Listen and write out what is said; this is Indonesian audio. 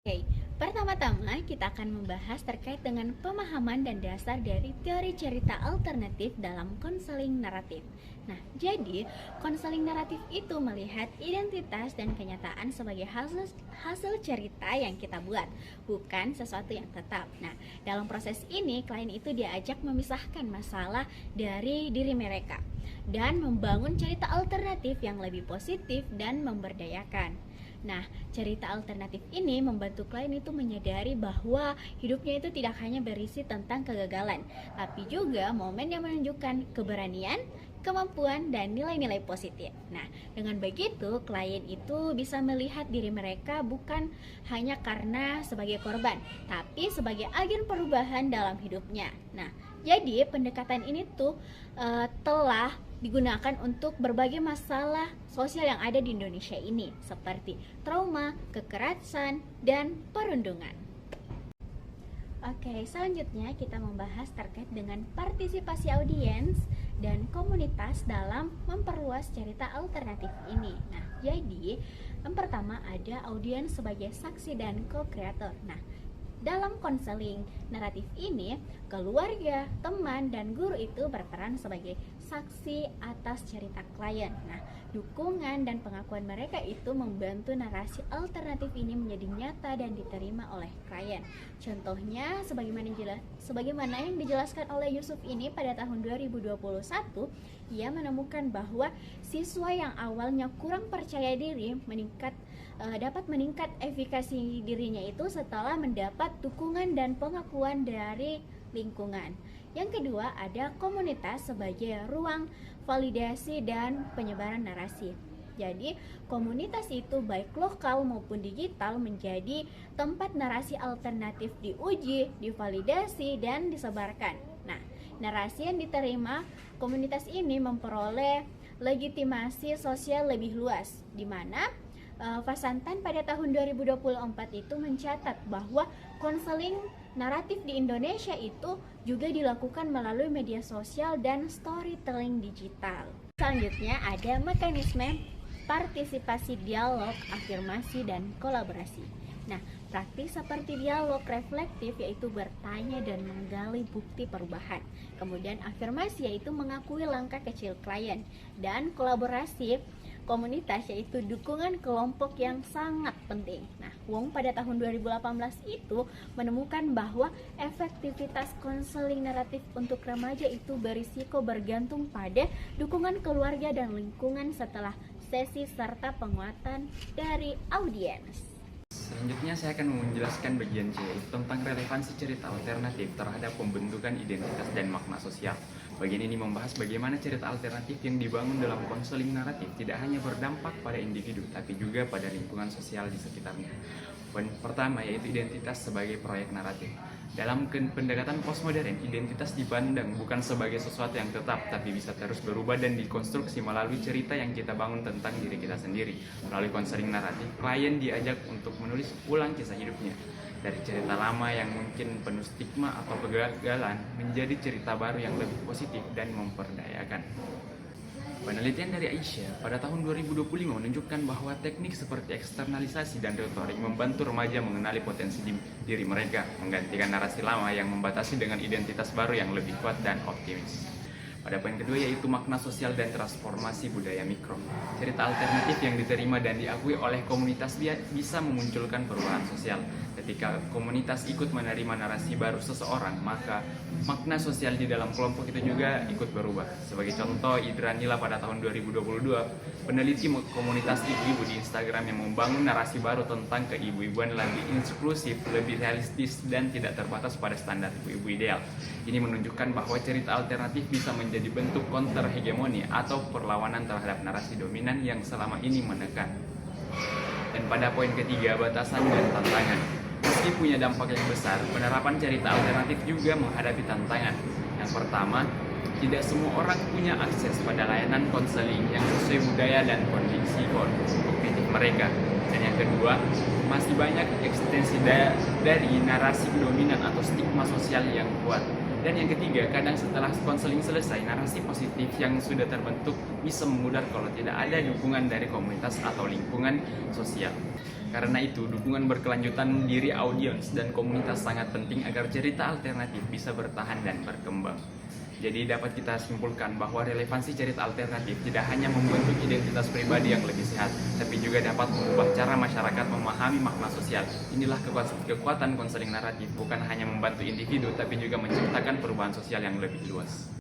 Oke, pertama-tama kita akan membahas terkait dengan pemahaman dan dasar dari teori cerita alternatif dalam konseling naratif. Nah, jadi konseling naratif itu melihat identitas dan kenyataan sebagai hasil cerita yang kita buat, bukan sesuatu yang tetap. Nah, dalam proses ini klien itu diajak memisahkan masalah dari diri mereka dan membangun cerita alternatif yang lebih positif dan memberdayakan. Nah, cerita alternatif ini membantu klien itu menyadari bahwa hidupnya itu tidak hanya berisi tentang kegagalan, tapi juga momen yang menunjukkan keberanian, kemampuan, dan nilai-nilai positif. Nah, dengan begitu klien itu bisa melihat diri mereka bukan hanya karena sebagai korban, tapi sebagai agen perubahan dalam hidupnya. Nah, jadi pendekatan ini tuh telah digunakan untuk berbagai masalah sosial yang ada di Indonesia ini, seperti trauma, kekerasan, dan perundungan. Oke, selanjutnya kita membahas terkait dengan partisipasi audiens dan komunitas dalam memperluas cerita alternatif ini. Nah, jadi yang pertama ada audiens sebagai saksi dan co-kreator. Nah, dalam konseling naratif ini, keluarga, teman, dan guru itu berperan sebagai saksi atas cerita klien. Nah, dukungan dan pengakuan mereka itu membantu narasi alternatif ini menjadi nyata dan diterima oleh klien. Contohnya, sebagaimana yang dijelaskan oleh Yusuf ini pada tahun 2021, ia menemukan bahwa siswa yang awalnya kurang percaya diri dapat meningkat efikasi dirinya itu setelah mendapat dukungan dan pengakuan dari lingkungan. Yang kedua, ada komunitas sebagai ruang validasi dan penyebaran narasi. Jadi, komunitas itu baik lokal maupun digital menjadi tempat narasi alternatif diuji, divalidasi, dan disebarkan. Nah, narasi yang diterima komunitas ini memperoleh legitimasi sosial lebih luas, di mana Fasantan pada tahun 2024 itu mencatat bahwa konseling naratif di Indonesia itu juga dilakukan melalui media sosial dan storytelling digital. Selanjutnya ada mekanisme partisipasi dialog, afirmasi, dan kolaborasi. Nah, praktik seperti dialog reflektif yaitu bertanya dan menggali bukti perubahan. Kemudian afirmasi yaitu mengakui langkah kecil klien, dan kolaborasi komunitas yaitu dukungan kelompok yang sangat penting. Nah, Wong pada tahun 2018 itu menemukan bahwa efektivitas konseling naratif untuk remaja itu berisiko bergantung pada dukungan keluarga dan lingkungan setelah sesi serta penguatan dari audiens. Selanjutnya saya akan menjelaskan bagian C tentang relevansi cerita alternatif terhadap pembentukan identitas dan makna sosial. Bagian ini membahas bagaimana cerita alternatif yang dibangun dalam konseling naratif tidak hanya berdampak pada individu, tapi juga pada lingkungan sosial di sekitarnya. Poin pertama yaitu identitas sebagai proyek naratif. Dalam pendekatan postmodern, identitas dipandang bukan sebagai sesuatu yang tetap, tapi bisa terus berubah dan dikonstruksi melalui cerita yang kita bangun tentang diri kita sendiri. Melalui konseling naratif, klien diajak untuk menulis ulang kisah hidupnya. Dari cerita lama yang mungkin penuh stigma atau kegagalan, menjadi cerita baru yang lebih positif dan memperdayakan. Penelitian dari Aisyah pada tahun 2025 menunjukkan bahwa teknik seperti eksternalisasi dan retorik membantu remaja mengenali potensi diri mereka, menggantikan narasi lama yang membatasi dengan identitas baru yang lebih kuat dan optimis. Pada poin kedua yaitu makna sosial dan transformasi budaya mikro. Cerita alternatif yang diterima dan diakui oleh komunitas bisa memunculkan perubahan sosial. Ketika komunitas ikut menerima narasi baru seseorang, maka makna sosial di dalam kelompok itu juga ikut berubah. Sebagai contoh, Idranila pada tahun 2022, peneliti komunitas ibu-ibu di Instagram yang membangun narasi baru tentang keibu-ibuan lebih inklusif, lebih realistis, dan tidak terbatas pada standar ibu-ibu ideal. Ini menunjukkan bahwa cerita alternatif bisa menjadi bentuk counter hegemoni atau perlawanan terhadap narasi dominan yang selama ini menekan. Dan pada poin ketiga, batasan dan tantangan. Meski punya dampak yang besar, penerapan cerita alternatif juga menghadapi tantangan. Yang pertama, tidak semua orang punya akses pada layanan konseling yang sesuai budaya dan kondisi kognitif mereka. Dan yang kedua, masih banyak ekstensi dari narasi dominan atau stigma sosial yang kuat. Dan yang ketiga, kadang setelah konseling selesai, narasi positif yang sudah terbentuk bisa memudar kalau tidak ada dukungan dari komunitas atau lingkungan sosial. Karena itu, dukungan berkelanjutan diri audiens dan komunitas sangat penting agar cerita alternatif bisa bertahan dan berkembang. Jadi dapat kita simpulkan bahwa relevansi cerita alternatif tidak hanya membentuk identitas pribadi yang lebih sehat, tapi juga dapat mengubah cara masyarakat memahami makna sosial. Inilah kekuatan konseling naratif, bukan hanya membantu individu, tapi juga menciptakan perubahan sosial yang lebih luas.